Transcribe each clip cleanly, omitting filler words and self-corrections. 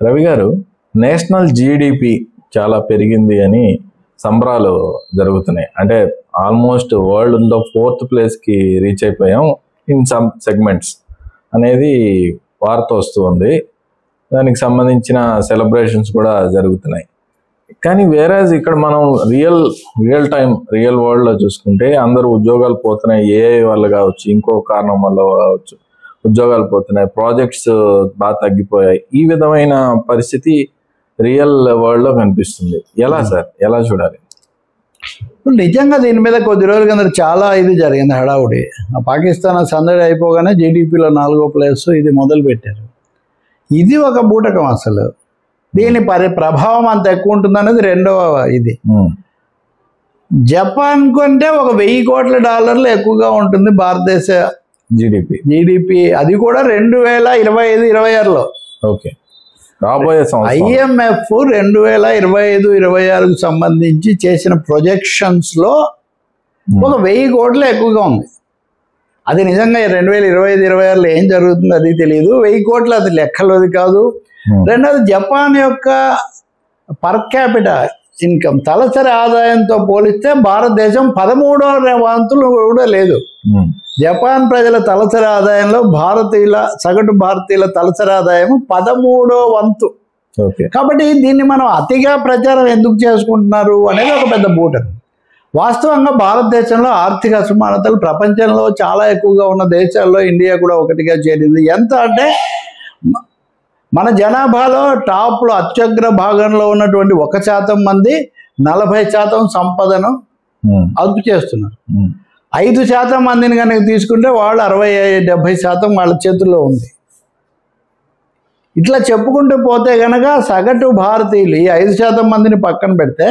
రవి గారు, national GDP చాలా పెరిగింది అని సంబరాలు జరుగుతున్నాయి. అంటే ఆల్మోస్ట్ వరల్డ్లో 4th ప్లేస్కి రీచ్ అయిపోయాం ఇన్ సమ్ సెగ్మెంట్స్ అనేది వార్త వస్తూ ఉంది. దానికి సంబంధించిన సెలబ్రేషన్స్ కూడా జరుగుతున్నాయి. కానీ వేరేజ్ ఇక్కడ మనం రియల్ వరల్డ్లో చూసుకుంటే అందరూ ఉద్యోగాలు పోతున్నాయి. ఏఐ వల్ల కావచ్చు, ఇంకో కారణం వల్ల కావచ్చు, ఉద్యోగాలు పోతున్నాయి, ప్రాజెక్ట్స్ బాగా తగ్గిపోయాయి. ఈ విధమైన పరిస్థితి రియల్ వరల్డ్లో కనిపిస్తుంది. ఎలా సార్, ఎలా చూడాలి? నిజంగా దీని మీద కొద్ది రోజుల కింద చాలా ఇది జరిగింది, హడావుడి. పాకిస్తాన్ సందడి అయిపోగానే జీడిపిలో 4వ ప్లేస్ ఇది మొదలు పెట్టారు. ఇది ఒక బూటకం. అసలు దీని ప్రభావం అంత ఎక్కువ ఉంటుంది అనేది రెండవ ఇది. జపాన్ కంటే ఒక $1000 కోట్ల ఎక్కువగా ఉంటుంది భారతదేశ జీడిపి. అది కూడా 2025-26లో. ఓకే, రాబోయే IMF 2025-26కు సంబంధించి చేసిన ప్రొజెక్షన్స్లో ఒక 1000 కోట్లు ఎక్కువగా ఉంది. అది నిజంగా 2025-26లో ఏం జరుగుతుందో అది తెలియదు. 1000 కోట్లు అది లెక్కలోది కాదు. రెండవది, జపాన్ యొక్క పర్ క్యాపిటల్ ఇన్కమ్ తలసరి ఆదాయంతో పోలిస్తే భారతదేశం 13వ వంతులు కూడా లేదు. జపాన్ ప్రజల తలసరి ఆదాయంలో సగటు భారతీయుల తలసరి ఆదాయం 13వ వంతు. కాబట్టి దీన్ని మనం అతిగా ప్రచారం ఎందుకు చేసుకుంటున్నారు అనేది ఒక పెద్ద బూటకం. వాస్తవంగా భారతదేశంలో ఆర్థిక అసమానతలు ప్రపంచంలో చాలా ఎక్కువగా ఉన్న దేశాల్లో ఇండియా కూడా ఒకటిగా చేరింది. ఎంత అంటే మన జనాభాలో టాప్లో అత్యగ్ర భాగంలో ఉన్నటువంటి 1% మంది 40% సంపదను అదుపు చేస్తున్నారు. 5% మందిని కనుక తీసుకుంటే వాళ్ళు 60-70% వాళ్ళ చేతుల్లో ఉంది. ఇట్లా చెప్పుకుంటూ పోతే కనుక సగటు భారతీయులు ఈ 5% మందిని పక్కన పెడితే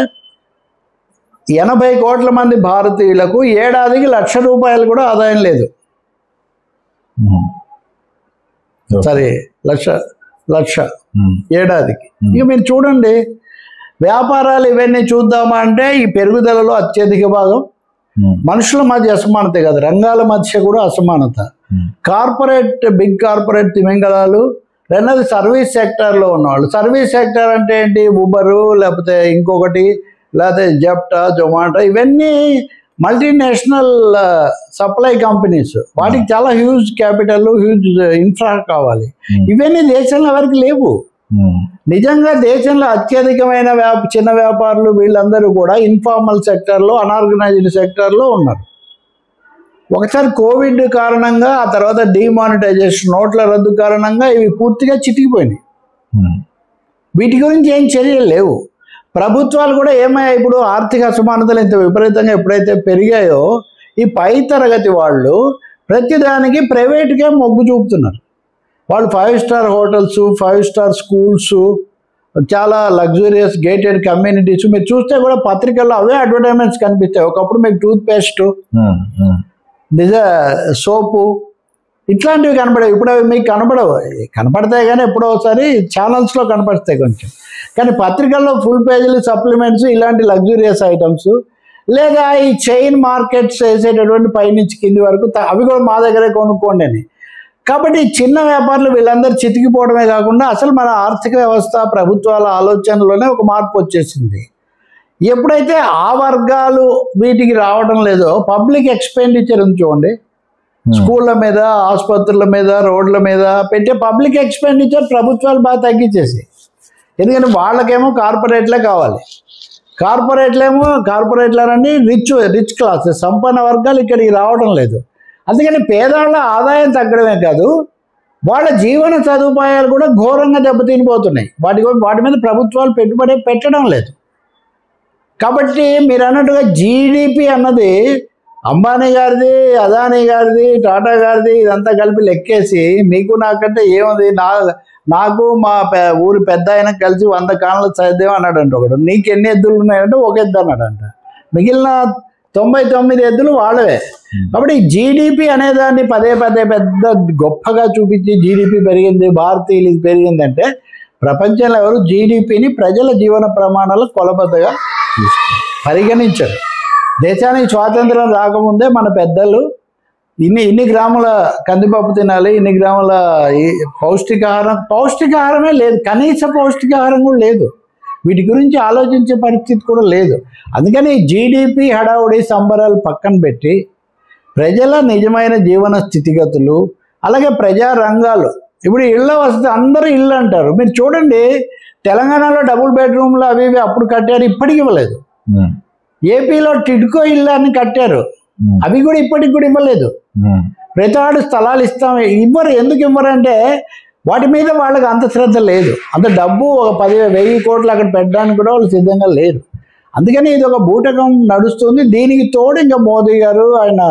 80 కోట్ల మంది భారతీయులకు ఏడాదికి ₹1,00,000 కూడా ఆదాయం లేదు. సరే, లక్ష ఏడాదికి. ఇక మీరు చూడండి, వ్యాపారాలు ఇవన్నీ చూద్దామా అంటే ఈ పెరుగుదలలో అత్యధిక భాగం మనుషుల మధ్య అసమానత కాదు, రంగాల మధ్య కూడా అసమానత. బిగ్ కార్పొరేట్ తిమింగళాలు. రెండోది సర్వీస్ సెక్టార్లో ఉన్నవాళ్ళు. సర్వీస్ సెక్టార్ అంటే ఏంటి? ఉబరు, లేకపోతే ఇంకొకటి, లేకపోతే జెప్టా, జొమాటో, ఇవన్నీ మల్టీనేషనల్ సప్లై కంపెనీస్. వాటికి చాలా హ్యూజ్ క్యాపిటల్, హ్యూజ్ ఇన్ఫ్రా కావాలి. ఇవన్నీ దేశంలో ఎవరికి లేవు. నిజంగా దేశంలో అత్యధికమైన చిన్న వ్యాపారులు వీళ్ళందరూ కూడా ఇన్ఫార్మల్ సెక్టార్లో, అనార్గనైజ్డ్ సెక్టార్లో ఉన్నారు. ఒకసారి కోవిడ్ కారణంగా, ఆ తర్వాత డిమానిటైజేషన్, నోట్ల రద్దు కారణంగా ఇవి పూర్తిగా చితికిపోయినాయి. వీటి గురించి ఏం చర్యలు లేవు. ప్రభుత్వాలు కూడా ఏమయ్యాయి, ఇప్పుడు ఆర్థిక అసమానతలు ఇంత విపరీతంగా ఎప్పుడైతే పెరిగాయో ఈ పై తరగతి వాళ్ళు ప్రతిదానికి ప్రైవేట్గా మొగ్గు చూపుతున్నారు. వాళ్ళు 5 స్టార్ హోటల్స్, 5 స్టార్ స్కూల్స్, చాలా లగ్జూరియస్ గేటెడ్ కమ్యూనిటీస్. మీరు చూస్తే కూడా పత్రికల్లో అవే అడ్వర్టైజ్మెంట్స్ కనిపిస్తాయి. ఒకప్పుడు మీకు టూత్ పేస్ట్, సోపు ఇట్లాంటివి కనపడేవి. ఇప్పుడు అవి మీకు కనపడతాయి కానీ ఎప్పుడో ఒకసారి ఛానల్స్లో కనపడతాయి కొంచెం. కానీ పత్రికల్లో ఫుల్ పేజీలు, సప్లిమెంట్స్, ఇలాంటి లగ్జూరియస్ ఐటమ్స్, లేదా ఈ చైన్ మార్కెట్స్ వేసేటటువంటి పైనుంచి కింది వరకు అవి కూడా మా దగ్గరే కొనుక్కోండి అని. కాబట్టి చిన్న వ్యాపారులు వీళ్ళందరూ చితికిపోవడమే కాకుండా అసలు మన ఆర్థిక వ్యవస్థ, ప్రభుత్వాల ఆలోచనలోనే ఒక మార్పు వచ్చేసింది. ఎప్పుడైతే ఆ వర్గాలు వీటికి రావడం లేదో, పబ్లిక్ ఎక్స్పెండిచర్ ఉంది చూడండి, స్కూళ్ళ మీద, ఆసుపత్రుల మీద, రోడ్ల మీద పెట్టే పబ్లిక్ ఎక్స్పెండిచర్ ప్రభుత్వాలు బాగా తగ్గించేసి. ఎందుకంటే వాళ్ళకేమో కార్పొరేట్లే కావాలి. కార్పొరేట్లనండి రిచ్ క్లాస్, సంపన్న వర్గాలు ఇక్కడికి రావడం లేదు. అందుకని పేదవాళ్ళ ఆదాయం తగ్గడమే కాదు, వాళ్ళ జీవన సదుపాయాలు కూడా ఘోరంగా దెబ్బతినిపోతున్నాయి. వాటి మీద ప్రభుత్వాలు పెట్టుబడి పెట్టడం లేదు. కాబట్టి మీరు అన్నట్టుగా జీడిపి అన్నది అంబానీ గారిది, అదానీ గారిది, టాటా గారిది ఇదంతా కలిపి లెక్కేసి మీకు నాకంటే ఏముంది, నాకు మా ఊరి పెద్ద ఆయన కలిసి 100 కాన్లు చదివేం అన్నాడంట ఒకడు. నీకు ఎన్ని ఎద్దులు ఉన్నాయంటే ఒక ఎద్దు అన్నాడంట. మిగిలిన 99 ఎద్దులు వాళ్ళవే. కాబట్టి జీడిపి అనేదాన్ని పెద్ద గొప్పగా చూపించి జీడిపి పెరిగింది, భారతీయులు ఇది పెరిగిందంటే ప్రపంచంలో ఎవరు జీడిపిని ప్రజల జీవన ప్రమాణాల కొలబద్దగా పరిగణించారు. దేశానికి స్వాతంత్రం రాకముందే మన పెద్దలు ఇన్ని గ్రాముల కందిపప్పు తినాలి, ఇన్ని గ్రాముల పౌష్టికాహారమే లేదు, కనీస పౌష్టికాహారం కూడా లేదు. వీటి గురించి ఆలోచించే పరిస్థితి కూడా లేదు. అందుకని జీడిపి హడావుడి సంబరాలు పక్కన పెట్టి ప్రజల నిజమైన జీవన స్థితిగతులు, అలాగే ప్రజా రంగాలు, ఇప్పుడు ఇళ్ళ వసతి అందరూ ఇల్లు అంటారు. మీరు చూడండి, తెలంగాణలో డబుల్ బెడ్రూమ్లు అవి ఇవి అప్పుడు కట్టారు, ఇప్పటికి ఇవ్వలేదు. ఏపీలో టిడ్కో ఇల్లు అని కట్టారు, అవి కూడా ఇప్పటికి కూడా ఇవ్వలేదు. ప్రతి వాడు స్థలాలు ఇస్తాం, ఇవ్వరు. ఎందుకు ఇవ్వరంటే వాటి మీద వాళ్ళకి అంత శ్రద్ధ లేదు, అంత డబ్బు ఒక 10,000 కోట్లు అక్కడ పెట్టడానికి కూడా వాళ్ళు సిద్ధంగా లేరు. అందుకని ఇది ఒక బూటకం నడుస్తుంది. దీనికి తోడు ఇంకా మోదీ గారు ఆయన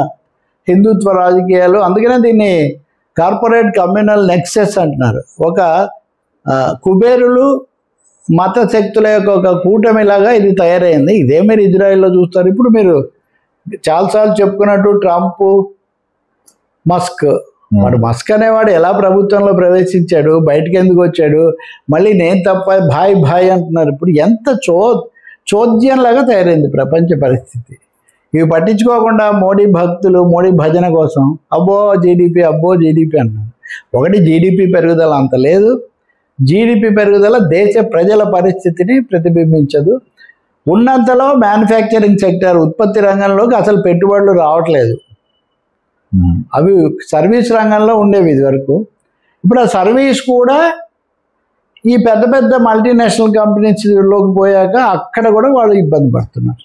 హిందుత్వ రాజకీయాలు, అందుకనే దీన్ని కార్పొరేట్ కమ్యూనల్ నెక్సెస్ అంటున్నారు. ఒక కుబేరులు మత శక్తుల యొక్క ఒక కూటమిలాగా ఇది తయారైంది. ఇదే మీరు ఇజ్రాయెల్లో చూస్తారు. ఇప్పుడు మీరు చాలాసార్లు చెప్పుకున్నట్టు ట్రంప్, మస్క్, వాడు మస్క్ అనేవాడు ఎలా ప్రభుత్వంలో ప్రవేశించాడు, బయటకు ఎందుకు వచ్చాడు, మళ్ళీ నేను తప్ప భాయ్ భాయ్ అంటున్నారు. ఇప్పుడు ఎంత చోద్యంలాగా తయారైంది ప్రపంచ పరిస్థితి. ఇవి పట్టించుకోకుండా మోడీ భక్తులు మోడీ భజన కోసం అబ్బో జీడిపి అంటున్నారు. ఒకటి, జీడిపి పెరుగుదల అంత లేదు. జీడిపి పెరుగుదల దేశ ప్రజల పరిస్థితిని ప్రతిబింబించదు. ఉన్నంతలో మ్యానుఫ్యాక్చరింగ్ సెక్టర్, ఉత్పత్తి రంగంలోకి అసలు పెట్టుబడులు రావట్లేదు. అవి సర్వీస్ రంగంలో ఉండేవి ఇది వరకు. ఇప్పుడు ఆ సర్వీస్ కూడా ఈ పెద్ద పెద్ద మల్టీనేషనల్ కంపెనీస్లోకి పోయాక అక్కడ కూడా వాళ్ళు ఇబ్బంది పడుతున్నారు.